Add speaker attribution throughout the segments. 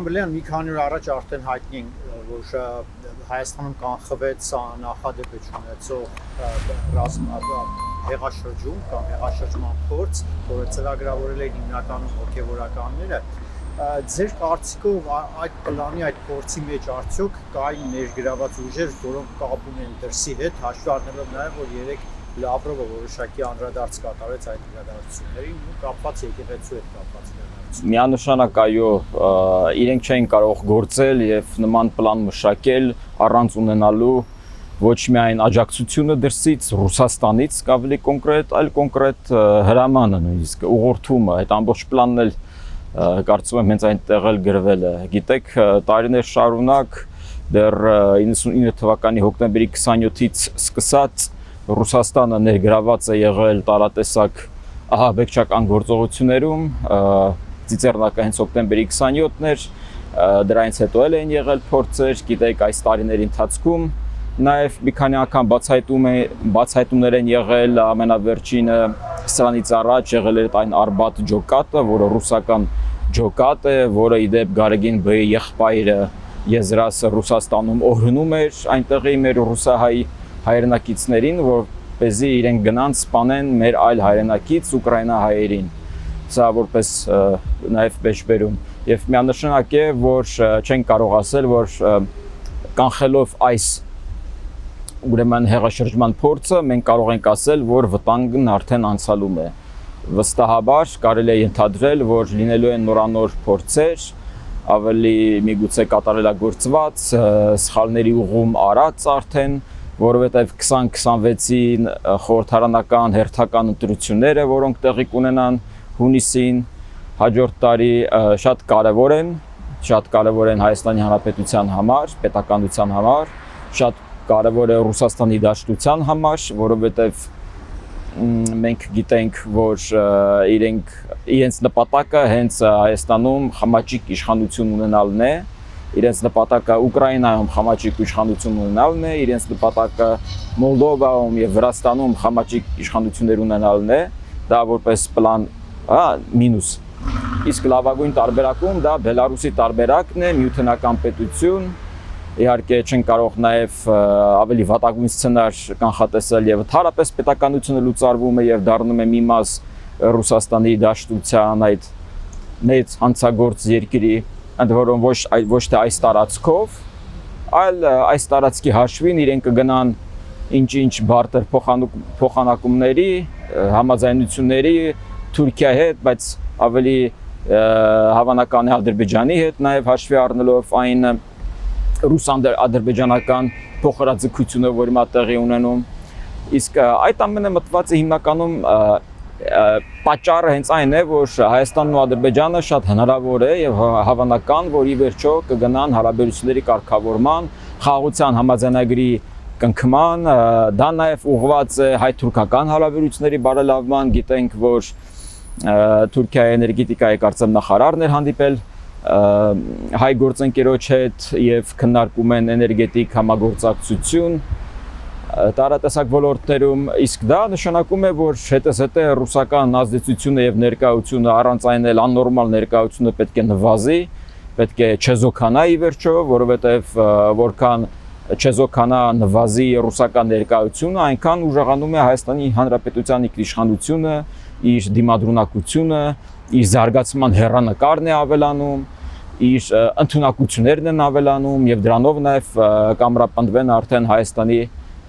Speaker 1: Բամբլյան մի քանի օր առաջ արդեն հայտնի են, որ Հայաստանում կանխվեց նախադեպ ունեցող հեղաշրջում կամ հեղաշրջման փորձ, որը ծրագրավորել էին հիմնականում հոգևորականները։ Ձեր կարծիքով այդ պլանի, այդ փորձի մեջ արդյոք կային ներգրաված ուժեր, որոնք կապ ունեն դրսի հետ, հաշվի առնելով նաև, որ երեք Լավրովը որոշակի անդրադարձ կատարեց այդ իրադարձություններին ու կապված եկեղեցու հետ կապված իրադարձություններին։
Speaker 2: Միանշանակ այո, իրենք չէին կարող գործել եւ նման պլան մշակել առանց ունենալու ոչ միայն աջակցությունը դրսից, Ռուսաստանից ավելի կոնկրետ, այլ կոնկրետ հրամանը նույնիսկ ուղղորդումը, այդ ամբողջ պլանն էլ կարծում եմ հենց այնտեղ էլ գրվել է։ Գիտեք, տարիներ շարունակ դեռ 99 թվականի հոկտեմբերի 27-ից սկսած Ռուսաստանը ներգրաված է եղել տարատեսակ ահաբեկչական գործողություններում, ծիծեռնակը հենց հոկտեմբերի 27-ն էր, դրանից հետո էլ էին եղել փորձեր, գիտեք, այս տարիների ընթացքում նաև մի քանի անգամ բացահայտումներ են եղել, ամենավերջինը սրանից առաջ եղել էր այն Արբատ ջոկատը, որը ռուսական ջոկատ է, որը իդեպ Գարեգին Բ-ի եղբայրը Եզրասը Ռուսաստանում օրհնում էր այնտեղի մեր ռուսահայ հայրենակիցներին, որպեսզի իրենք գնան սպանեն մեր այլ հայրենակից ուկրաինահայերին։ Սա որպես նաև մեջբերում։ Եվ միանշանակ է, որ չեն կարող ասել, որ կանխելով այս ուրեմն հեղաշրջման փորձը մենք կարող ենք ասել, որ վտանգն արդեն անցալում է։ Վստահաբար կարելի է ենթադրել, որ լինելու են նորանոր փորձեր, ավելի միգուցե կատարելագործված, սխալների ուղում արած արդեն, որովհետև 2026-ին խորհրդարանական հերթական ընտրությունները, որոնք տեղի կունենան հունիսին, հաջորդ տարի շատ կարևոր են Հայաստանի Հանրապետության համար, պետականության համար, շատ կարևոր է Ռուսաստանի Դաշնության համար, որովհետև մենք գիտենք, որ իրենց նպատակը հենց Հայաստանում խամաճիկ իշխանություն ունենալն է, իրենց նպատակը Ուկրաինայում խամաճիկ իշխանություն ունենալն է, իրենց նպատակը Մոլդովայում եւ Վրաստանում խամաճիկ իշխանություններ ունենալն է, դա որպես պլան մինուս։ Իսկ լավագույն տարբերակում դա Բելարուսի տարբերակն է, միութենական պետություն, իհարկե չեն կարող նաև ավելի վատագույն սցենար կանխատեսել եւ ընդհանրապես պետականությունը լուծարվում է եւ դառնում է մի մաս Ռուսաստանի Դաշնության այդ մեծ հանցագործ երկրի, ընդ որում ոչ թե այս տարածքով, այլ այս տարածքի հաշվին իրենք կգնան ինչ-ինչ բարտեր փոխանակումների, համաձայնությունների Թուրքիայի հետ, բայց ավելի հավանական է Ադրբեջանի հետ նաև հաշվի առնելով այն ռուս-ադրբեջանական փոխհրաձգությունը, որի մոտ տեղի ունենում։ Իսկ այդ ամենը մտված է հիմնականում պատճառը հենց այն է, որ Հայաստանն ու Ադրբեջանը շատ հնարավոր է եւ հավանական, որ ի վերջո կգնան հարաբերությունների կարգավորման, խաղաղության համաձայնագրի կնքման, դա նաև ուղղված է հայ-թուրքական հարաբերությունների բարելավման, գիտենք, որ Թուրքիայի էներգետիկայի կարծեմ նախարարն էր հանդիպել հայ գործընկերոջ հետ եւ քննարկում են էներգետիկ համագործակցություն տարատեսակ ոլորտներում, իսկ դա նշանակում է, որ հետզհետե ռուսական ազդեցությունը եւ ներկայությունը առանց այն էլ աննորմալ ներկայությունը պետք է նվազի, պետք է չեզոքանա ի վերջո, որովհետեւ որքան չեզոքանա նվազի ռուսական ներկայությունը, այնքան ուժեղանում է Հայաստանի Հանրապետության իշխանությունը, իր դիմադրունակությունը, իր զարգացման հեռանկարն է ավելանում, իր ընդունակություններն են ավելանում եւ դրանով նաեւ կամրապնդվեն արդեն Հայաստանի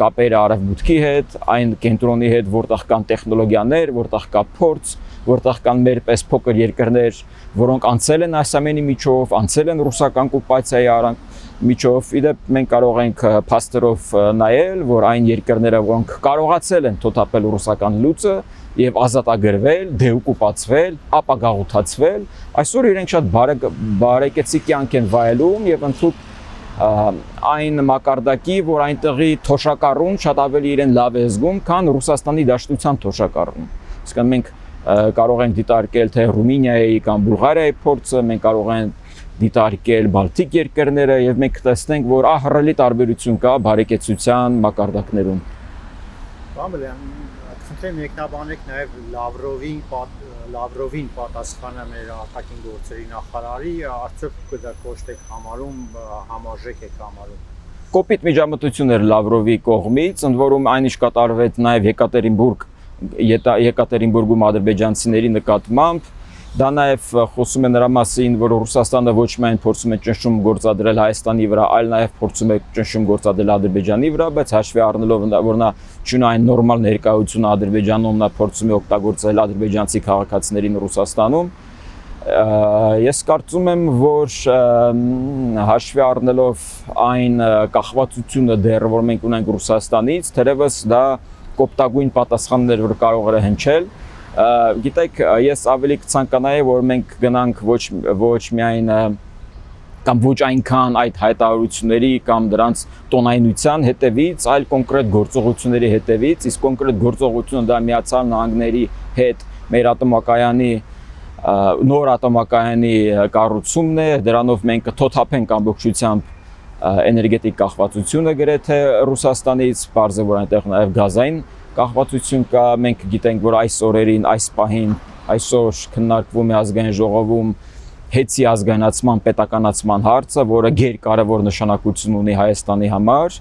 Speaker 2: կապերը արևմուտքի հետ, այն կենտրոնի հետ, որտեղ կան տեխնոլոգիաներ, որտեղ կա փորձ, որտեղ կան մեր պես փոքր երկրներ, որոնք անցել են այս ամենի միջով, անցել են ռուսական օկուպացիայի միջով, իդեպ մենք կարող ենք փաստերով նայել, որ այն երկրները, որոնք կարողացել են թոթափել ռուսական լուծը եւ ազատագրվել, դեօկուպացվել, ապագաղութացվել, այսօր իրենք շատ բարեկեցիկ կյանք են վայելում եւ ընդհանուր այն մակարդակի, որ այնտեղի թոշակառուն շատ ավելի իրեն լավ է զգում, քան Ռուսաստանի Դաշնության թոշակառուն։ Իսկ մենք կարող ենք դիտարկել թե Ռումինիայի կամ Բուլղարիայի փորձը, մենք կարող ենք դիտարկել Բալտիկ երկրները եւ մենք կտեսնենք, որ ահռելի տարբերություն կա բարեկեցության մակարդակներում։
Speaker 1: Բամբլյան, խնդրեմ մեկնաբանեք նաև Լավրովին պատասխանը մեր արտաքին գործերի նախարարի, արդյոք դա կոչտեք համարում, համարժեք եք համարում։
Speaker 2: Կոպիտ միջամտություն էր Լավրովի կողմից, ընդ որում այնինչ կատարվեց նաև Եկատերինբուրգում ադրբեջանցիների նկատմամբ։ Դա նաև խոսում է նրա մասին, որ Ռուսաստանը ոչ միայն փորձում է ճնշում գործադրել Հայաստանի վրա, այլ նաև փորձում է ճնշում գործադրել Ադրբեջանի վրա, բայց հաշվի առնելով, որ նա չունայն նորմալ ներկայություն Ադրբեջանում, նա փորձում է օգտագործել ադրբեջանցի քաղաքացիներին Ռուսաստանում։ Ես կարծում եմ, որ հաշվի առնելով այն կախվածությունը դեռ որ մենք ունենք Ռուսաստանից, թերևս դա կոպտագույն պատասխաններ որ կարող է հնչել։ Գիտեք, ես ավելի կցանկանայի, որ մենք գնանք ոչ միայն կամ ոչ այնքան այդ հայտարարությունների կամ դրանց տոնայնության հետևից, այլ կոնկրետ գործողությունների հետևից, իսկ կոնկրետ գործողությունը դա Միացյալ Նահանգների հետ մեր ատոմակայանի նոր ատոմակայանի կառուցումն է, դրանով մենք կթոթափենք ամբողջությամբ էներգետիկ կախվածությունը գրեթե Ռուսաստանից, բարձր որ այնտեղ նաև գազային կախվածություն կա, մենք գիտենք, որ այս օրերին, այս պահին, այսօր քննարկվում է ազգային ժողովում հեծի ազգայնացման, պետականացման հարցը, որը գերկարևոր նշանակություն ունի Հայաստանի համար,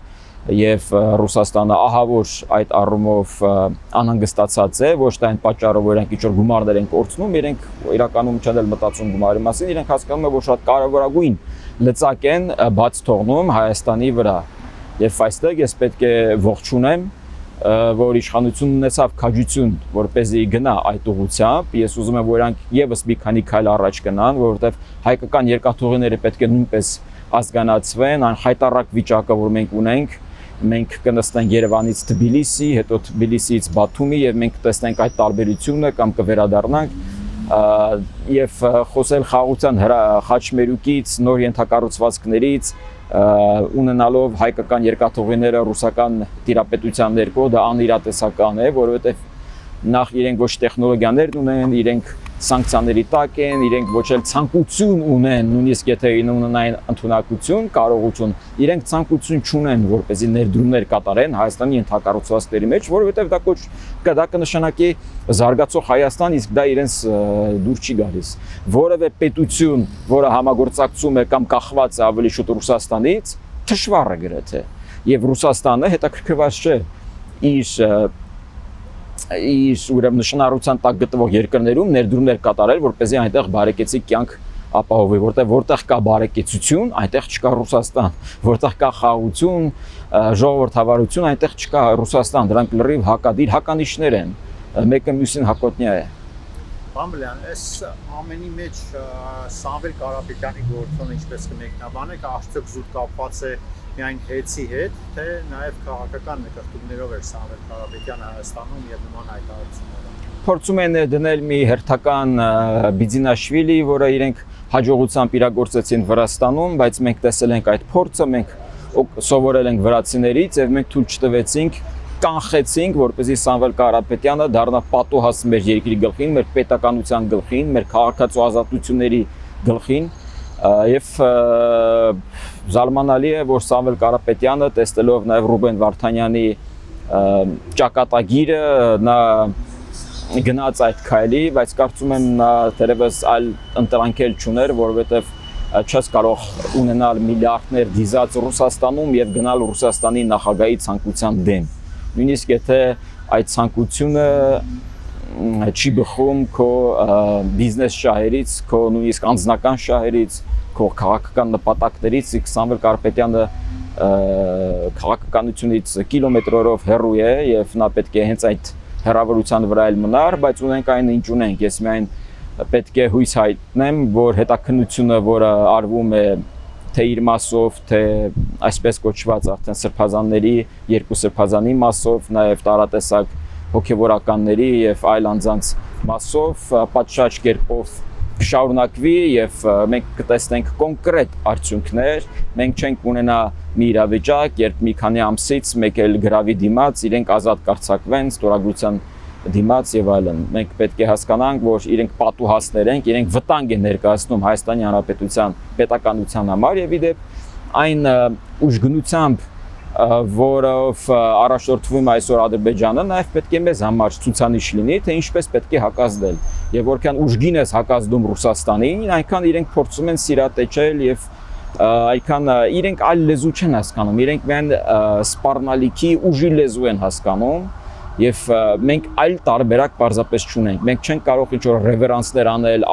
Speaker 2: եւ Ռուսաստանը ահավոր այդ առումով անհանգստացած է, ոչ թե այն պատճառով, որ իրենք ինչ-որ գումարներ են կորցնում, իրենք իրականում չեն էլ մտածում գումարի մասին, իրենք հասկանում են, որ շատ կարևորագույն լծակ են բաց թողնում Հայաստանի վրա։ Եվ այստեղ ես պետք է ողջունեմ, որ իշխանությունն ունեցավ քաջություն, որպեսզի գնա այդ ուղղությամբ, ես ուզում եմ, որ իրանք եւս մի քանի քայլ առաջ գնան, որովհետեւ հայկական երկաթուղիները պետք է նույնպես ազգանացվեն, այն խայտառակ վիճակը, որ մենք ունենք, մենք կնստենք Երևանից Թբիլիսի, հետո Թբիլիսից Բաթումի եւ մենք կտեսնենք այդ տարբերությունը կամ կվերադառնանք եւ խոսել խաղաղության խաչմերուկից, նոր ենթակառուցվածքներից, ունենալով հայկական երկաթուղիները ռուսական տիրապետության ներքո, դա անիրատեսական է, որովհետեւ նախ իրենք ոչ տեխնոլոգիաներ ունեն, իրենք սանկցիաների տակ են, իրենք ոչ էլ ցանկություն ունեն, նույնիսկ եթե ունենային ընդունակություն, կարողություն, իրենք ցանկություն չունեն, որպեսզի ներդրումներ կատարեն Հայաստանի ենթակառուցվածքների մեջ, որովհետև դա կնշանակի զարգացող Հայաստան, իսկ դա իրենց դուր չի գալիս։ Որևէ պետություն, որը համագործակցում է կամ կախված է ավելի շուտ Ռուսաստանից, թշվառ է գրեթե, եւ Ռուսաստանը հետաքրքրված չէ իր ուրեմն նշանառության տակ գտնվող երկրներում ներդրումներ կատարել, որպեսզի այնտեղ բարեկեցիկ կյանք ապահովի, որտեղ կա բարեկեցություն, այնտեղ չկա Ռուսաստան, որտեղ կա խաղաղություն, ժողովրդավարություն, այնտեղ չկա Ռուսաստան, դրանք լրիվ հակադիր հականիշներ են, մեկը մյուսին հակոտնյա է։
Speaker 1: Բամբլյան, այս ամենի մեջ Սամվել Կարապետյանի գործոնը ինչպես կմեկնաբանեք, արդյոք զուտ կապված է միայն հեծի հետ, թե նաև քաղաքական նկարտումներով էր Սամվել Կարապետյանը Հայաստանում եւ նման հայտարարությունները։
Speaker 2: Փորձում են դնել մի հերթական Բիձինաշվիլի, որը իրենք հաջողությամբ իրագործեցին Վրաստանում, բայց մենք տեսել ենք այդ փորձը, մենք սովորել ենք վրացիներից եւ մենք թույլ չտվեցինք, կանխեցինք, որպեսզի Սամվել Կարապետյանը դառնա պատոհաս մեր երկրի գլխին, մեր պետականության գլխին, մեր քաղաքացու ազատությունների գլխին եւ զարմանալի է, որ Սամվել Կարապետյանը տեսնելով նաեւ Ռուբեն Վարդանյանի ճակատագիրը նա գնաց այդ քայլի, բայց կարծում եմ նա դեռևս այլ ընտրանքել չուներ, որովհետեւ չես կարող ունենալ միլիարդներ դիզած Ռուսաստանում եւ գնալ Ռուսաստանի նախագահի ցանկության դեմ։ Նույնիսկ եթե այդ ցանկությունը չի բխում քո բիզնես շահերից, քո նույնիսկ անձնական շահերից, քո քաղաքական նպատակներից, Սամվել Կարապետյանը քաղաքականությունից կիլոմետրերով հեռու է եւ նա պետք է հենց այդ հեռավորության վրա էլ մնար, բայց ունենք այն ինչ ունենք։ Ես միայն պետք է հույս հայտնեմ, որ հետաքննությունը, որը արվում է թե իր մասով, թե այսպես կոչված արդեն սրբազանների, երկու սրբազանի մասով, նաև տարատեսակ հոգևորականների եւ այլ անձանց մասով պատշաճ կերպով կշարունակվի եւ մենք կտեսնենք կոնկրետ արդյունքներ, մենք չենք ունենա մի իրավիճակ, երբ մի քանի ամսից մեկ էլ գրավի դիմաց իրենք ազատ կարձակվեն ստորագրության դիմաց եւ այլն։ Մենք պետք է հասկանանք, որ իրենք պատուհասներ են, իրենք վտանգ են ներկայացնում Հայաստանի Հանրապետության պետականության համար եւ իդեպ այն ուժգնությամբ որով առաջնորդվում է այսօր Ադրբեջանը, նաև պետք է մեզ համար ցուցանիշ լինի, թե ինչպես պետք է հակազդել։ Եվ որքան ուժգին ես հակազդում Ռուսաստանին, այնքան իրենք փորձում են սիրատեչել եւ այնքան իրենք այլ լեզու չեն հասկանում, իրենք միայն սպառնալիքի ուժի լեզու են հասկանում եւ մենք այլ տարբերակ պարզապես չունենք։ Մենք չենք կարող ինչ-որ ռևերանսներ անել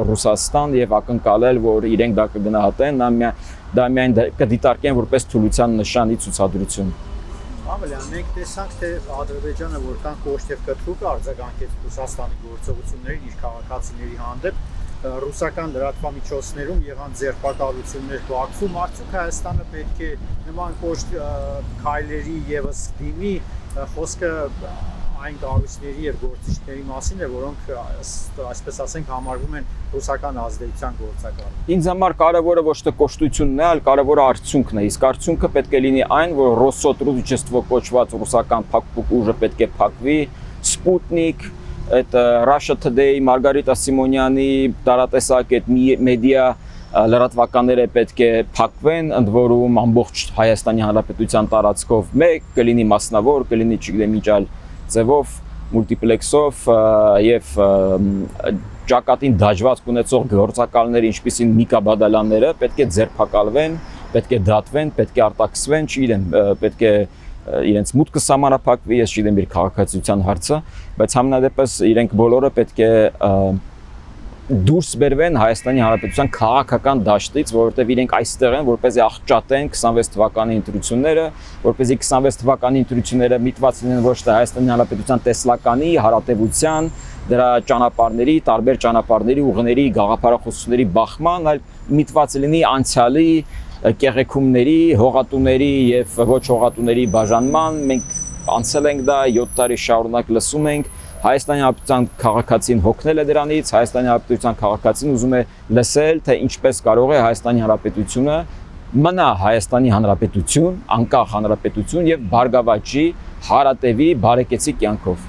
Speaker 2: Ռուսաստան եւ ակնկալել, որ իրենք դա կգնահատեն, դա միայն կդիտարկեն որպես թուլության նշանի ցուցադրություն։
Speaker 1: Ավելին, մենք տեսանք, թե Ադրբեջանը որքան կոշտ եւ կտրուկ արձագանքեց Ռուսաստանի գործողություններին իր քաղաքացիների հանդեպ, ռուսական լրատվամիջոցներում եղան ձերբակալություններ Բաքվում, արդյոք Հայաստանը պետք է նման կոշտ քայլերի եւս դիմի, խոսքը այն կառույցների եւ գործիչների մասին է, որոնք այսպես ասենք համարվում են ռուսական ազդեցության գործակալ։
Speaker 2: Ինձ համար կարևորը ոչ թե կոշտությունն է, այլ կարևորը արդյունքն է։ Իսկ արդյունքը պետք է լինի այն, որ Ռոսսոտրուդիչեստվո կոչված ռուսական փակուկ ուժը պետք է փակվի, Sputnik, այդ Russia Today, Մարգարիտա Սիմոնյանի տարատեսակ այդ մեդիա լրատվականները պետք է փակվեն, ընդ որում ամբողջ Հայաստանի Հանրապետության տարածքով մեկ կլինի մասնավոր, կլինի չգիտեմ ինչ այլ ձևով, մուլտիպլեքսով եւ ճակատին դաջվածք ունեցող գործակալները, ինչպիսին Միկա Բադալյանները, պետք է ձերբակալվեն, պետք է դատվեն, պետք է արտաքսվեն, չգիտեմ, պետք է իրենց մուտքը սահմանափակվի, ես չգիտեմ իր քաղաքացիության հարցը, բայց համենայնդեպս իրենք բոլորը պետք է դուրս բերվեն Հայաստանի Հանրապետության քաղաքական դաշտից, որովհետև իրենք այստեղ են, որպեսզի աղճատեն 26 թվականի ընտրությունները, որպեսզի 26 թվականի ընտրությունները միտված լինեն ոչ թե Հայաստանի Հանրապետության տեսլականի, հարատևության, դրա ճանապարհների, տարբեր ճանապարհների, ուղիների, գաղափարախոսությունների բախման, այլ միտված լինի անցյալի, կեղեքումների, հողատուների եւ ոչ հողատուների բաժանման։ Մենք անցել ենք դա 7 տարի շարունակ լսում ենք Հայաստանի Հանրապետության քաղաքացին հոգնել է դրանից, Հայաստանի Հանրապետության քաղաքացին ուզում է լսել, թե ինչպես կարող է Հայաստանի Հանրապետությունը մնա Հայաստանի Հանրապետություն, անկախ հանրապետություն եւ բարգավաճի, հարատևի, բարեկեցիկ կյանքով։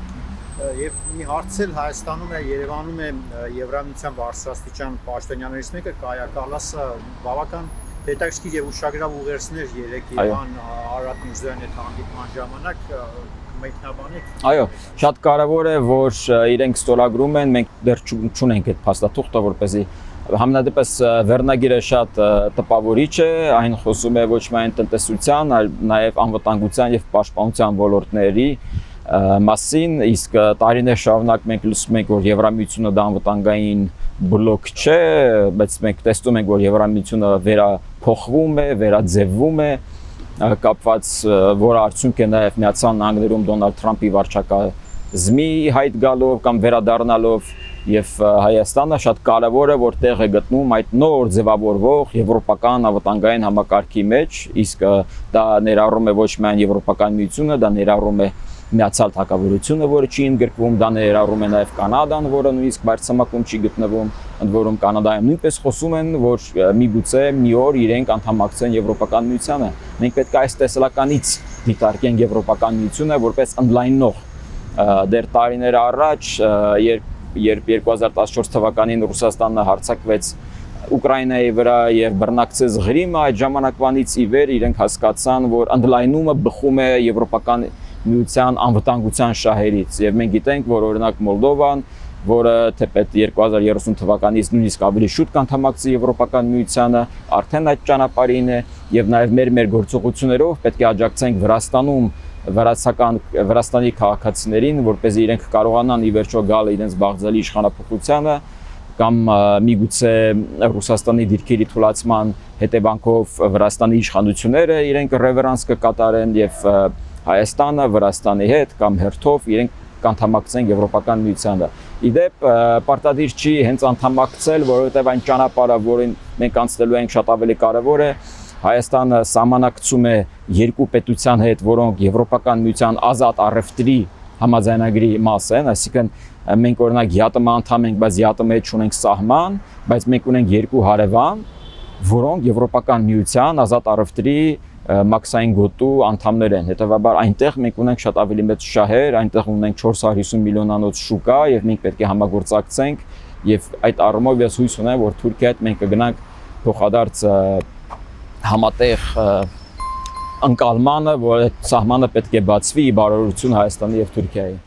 Speaker 1: Եվ մի հարց էլ Հայաստանում է, Երևանում է Եվրամիության բարձրաստիճան պաշտոնյաներից մեկը Կայա Կալասը բավական հետաքրքիր եւ ուշագրավ ուղերձներ երեք եղան Արարատ Միրզոյանի հետ հանդիպման ժամանակ մեկնաբանեք։
Speaker 2: Այո, շատ կարևոր է, որ իրենք ստորագրում են, մենք դեռ չունենք այդ փաստաթուղթը, որպեսզի համենայնդեպս վերնագիրը շատ տպավորիչ է, այն խոսում է ոչ միայն տնտեսության, այլ նաև անվտանգության եւ պաշտպանության ոլորտների մասին, իսկ տարիներ շարունակ մենք լսում ենք, որ Եվրամիությունը դա անվտանգային բլոկ չէ, բայց մենք տեսնում ենք, որ Եվրամիությունը վերափոխվում է, վերաձևվում է, կապված, որ արդյունք է նաև Միացյալ Նահանգներում Դոնալդ Թրամփի վարչակազմի հայտ գալով կամ վերադառնալով եւ Հայաստանը շատ կարեւոր է, որ տեղ է գտնում այդ նոր ձևավորվող եվրոպական անվտանգային համակարգի մեջ, իսկ դա ներառում է ոչ միայն Եվրոպական միությունը, դա ներառում է Միացյալ Թագավորությունը, որը չի ընդգրկվում, դա ներառում է նաև Կանադան, որը նույնիսկ մայրցամաքում չի գտնվում, ընդ որում Կանադայում նույնպես խոսում են, որ միգուցե մի օր իրենք անդամակցեն Եվրոպական միությանը։ Մենք պետք է այս տեսլականից դիտարկենք Եվրոպական միությունը որպես ընդլայնող։ Դեռ տարիներ առաջ, երբ 2014 թվականին Ռուսաստանը հարձակվեց Ուկրաինայի վրա եւ բռնակցեց Ղրիմը, այդ ժամանակվանից ի վեր իրենք հասկացան, որ ընդլայնումը բխում է Եվրոպական միության անվտանգության շահերից եւ մենք գիտենք, որ օրինակ Մոլդովան, որը թեպետ 2030 թվականից նույնիսկ ավելի շուտ կանդամակցի Եվրոպական միությանը, արդեն այդ ճանապարհին է եւ նաեւ մեր գործողություններով պետք է աջակցենք Վրաստանի քաղաքացիներին, որպեսզի իրենք կարողանան ի վերջո գալ իրենց բաղձալի իշխանապողությանը կամ միգուցե Ռուսաստանի դիրքերի թուլացման հետևանքով Վրաստանի իշխանությունները իրենք ռևերանս կկատարեն եւ Հայաստանը Վրաստանի հետ կամ հերթով իրենք կանդամակցեն Եվրոպական միությանը։ Իդեպ պարտադիր չի հենց անդամակցել, որովհետև այն ճանապարհը, որին մենք անցնելու ենք, շատ ավելի կարևոր է։ Հայաստանը սահմանակցում է երկու պետության հետ, որոնք Եվրոպական միության ազատ առևտրի համաձայնագրի մաս են, այսինքն մենք օրինակ ԵԱՏՄ անդամ ենք, բայց ԵԱՏՄ հետ չունենք սահման, բայց մենք ունենք երկու հարևան, որոնք Եվրոպական միության ազատ առևտրի մաքսային գոտու անդամներ են։ Հետևաբար այնտեղ մենք ունենք շատ ավելի մեծ շահեր, այնտեղ ունենք 450 միլիոնանոց շուկա եւ մենք պետք է համագործակցենք եւ այդ առումով ես հույս ունեմ, որ Թուրքիայի հետ մենք կգնանք փոխադարձ համատեղ ընկալմանը, որ այդ սահմանը պետք է բացվի ի բարօրություն Հայաստանի եւ Թուրքիայի։